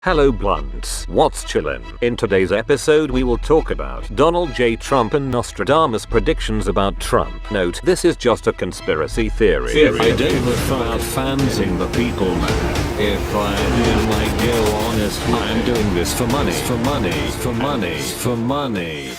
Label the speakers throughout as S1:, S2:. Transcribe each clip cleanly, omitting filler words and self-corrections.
S1: Hello blunts, what's chillin'? In today's episode we will talk about Donald J. Trump and Nostradamus predictions about Trump. Note, this is just a conspiracy theory.
S2: I don't require fans in the people, man. If I go honest, I'm doing this for money, for money, for money, for money.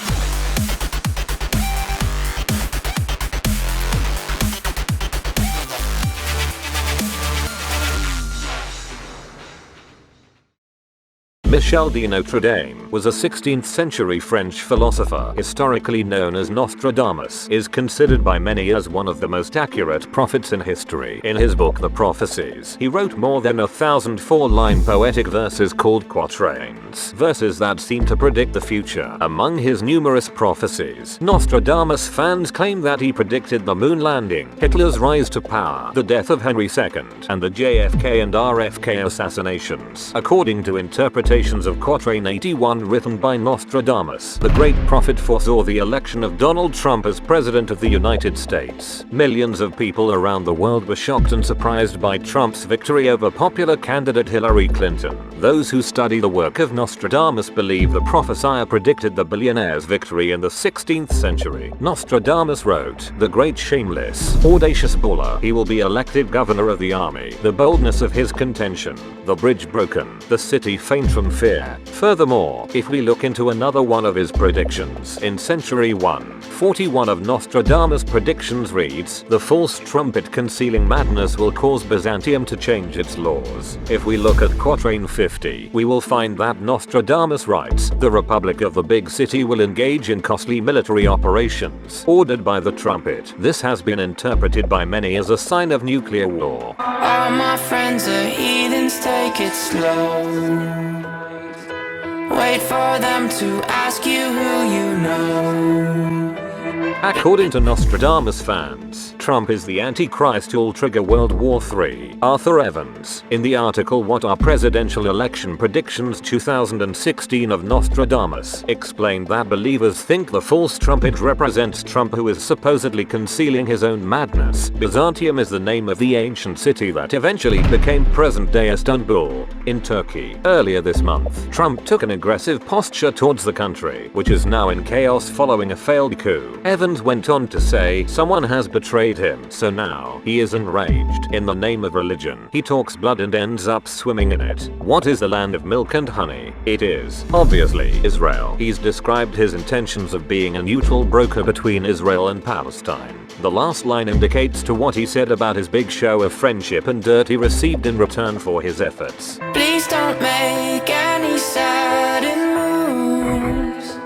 S1: Michel de Notre Dame was a 16th century French philosopher historically known as Nostradamus, is considered by many as one of the most accurate prophets in history. In his book The Prophecies, he wrote more than 1,000 four-line poetic verses called quatrains, verses that seem to predict the future. Among his numerous prophecies, Nostradamus fans claim that he predicted the moon landing, Hitler's rise to power, the death of Henry II, and the JFK and RFK assassinations. According to interpretations of Quatrain 81 written by Nostradamus, the great prophet foresaw the election of Donald Trump as President of the United States. Millions of people around the world were shocked and surprised by Trump's victory over popular candidate Hillary Clinton. Those who study the work of Nostradamus believe the prophesier predicted the billionaire's victory in the 16th century. Nostradamus wrote, "The great shameless, audacious baller, he will be elected governor of the army. The boldness of his contention, the bridge broken, the city faint from fear." Furthermore, if we look into another one of his predictions, in century 141 of Nostradamus' predictions reads, "The false trumpet concealing madness will cause Byzantium to change its laws." If we look at Quatrain 50, we will find that Nostradamus writes, "The Republic of the big city will engage in costly military operations ordered by the trumpet." This has been interpreted by many as a sign of nuclear war.
S3: All my friends are heathens, take it slow. Wait for them to ask you who you know.
S1: According to Nostradamus fans, Trump is the Antichrist who'll trigger World War III. Arthur Evans, in the article What Are Presidential Election Predictions 2016 of Nostradamus, explained that believers think the false trumpet represents Trump, who is supposedly concealing his own madness. Byzantium is the name of the ancient city that eventually became present-day Istanbul, in Turkey. Earlier this month, Trump took an aggressive posture towards the country, which is now in chaos following a failed coup. Evans went on to say, "Someone has betrayed him, so now he is enraged. In the name of religion, he talks blood and ends up swimming in it. What is the land of milk and honey? It is, obviously, Israel." He's described his intentions of being a neutral broker between Israel and Palestine. The last line indicates to what he said about his big show of friendship and dirt he received in return for his efforts.
S3: Please don't make any sudden moves.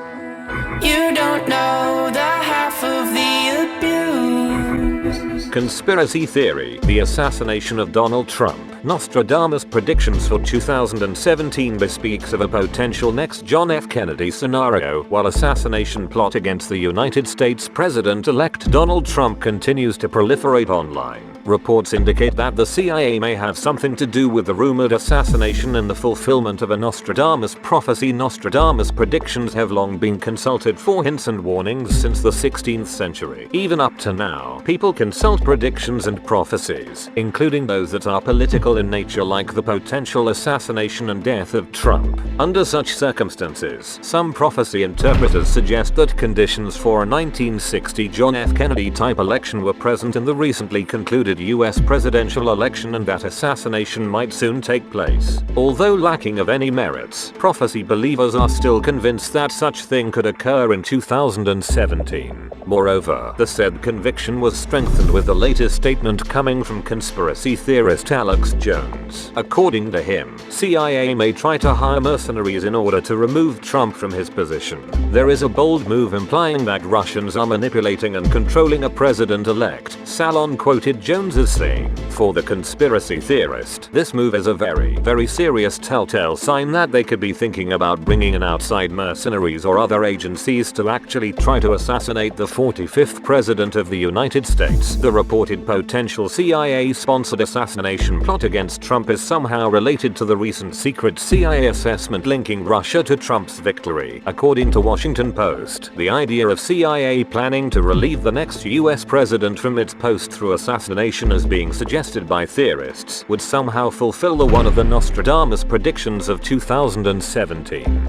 S3: You don't know the half of the abuse.
S1: Conspiracy theory: the assassination of Donald Trump. Nostradamus' predictions for 2017 bespeaks of a potential next John F. Kennedy scenario, while assassination plot against the United States President-elect Donald Trump continues to proliferate online. Reports indicate that the CIA may have something to do with the rumored assassination and the fulfillment of a Nostradamus prophecy. Nostradamus' predictions have long been consulted for hints and warnings since the 16th century. Even up to now, people consult predictions and prophecies, including those that are political in nature, like the potential assassination and death of Trump. Under such circumstances, some prophecy interpreters suggest that conditions for a 1960 John F. Kennedy-type election were present in the recently concluded US presidential election, and that assassination might soon take place. Although lacking of any merits, prophecy believers are still convinced that such thing could occur in 2017. Moreover, the said conviction was strengthened with the latest statement coming from conspiracy theorist Alex Jones. According to him, CIA may try to hire mercenaries in order to remove Trump from his position. There is a bold move implying that Russians are manipulating and controlling a president-elect, Salon quoted Jones as saying. For the conspiracy theorist, this move is a very serious telltale sign that they could be thinking about bringing in outside mercenaries or other agencies to actually try to assassinate the 45th President of the United States. The reported potential CIA-sponsored assassination plot against Trump is somehow related to the recent secret CIA assessment linking Russia to Trump's victory. According to Washington Post, the idea of CIA planning to relieve the next US president from its post through assassination assassination as being suggested by theorists would somehow fulfill one of the Nostradamus predictions of 2017.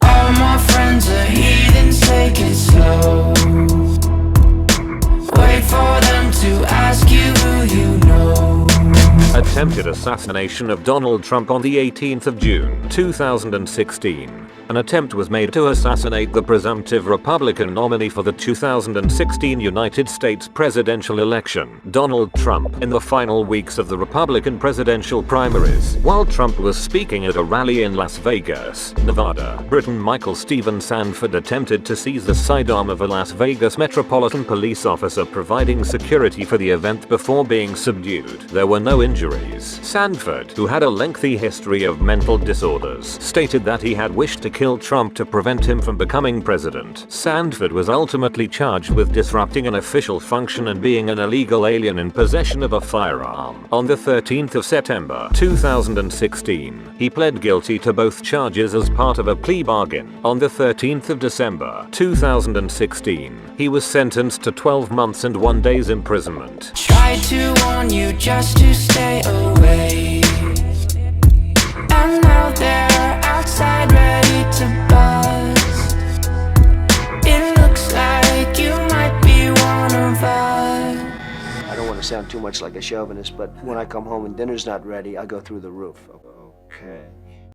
S3: All my friends are heathens, take it slow. Wait for them to ask you who you know.
S1: Attempted assassination of Donald Trump on the 18th of June, 2016. An attempt was made to assassinate the presumptive Republican nominee for the 2016 United States presidential election, Donald Trump, in the final weeks of the Republican presidential primaries. While Trump was speaking at a rally in Las Vegas, Nevada, Britain, Michael Stephen Sanford attempted to seize the sidearm of a Las Vegas Metropolitan Police officer providing security for the event before being subdued. There were no injuries. Sanford, who had a lengthy history of mental disorders, stated that he had wished to kill Trump to prevent him from becoming president. Sanford was ultimately charged with disrupting an official function and being an illegal alien in possession of a firearm. On the 13th of September, 2016, he pled guilty to both charges as part of a plea bargain. On the 13th of December, 2016, he was sentenced to 12 months and 1 day's imprisonment.
S3: Tried to warn you just to stay away, and now they're outside ready to bust. It looks like you might be one of us.
S4: I don't want to sound too much like a chauvinist, but when I come home and dinner's not ready, I go through the roof. Okay.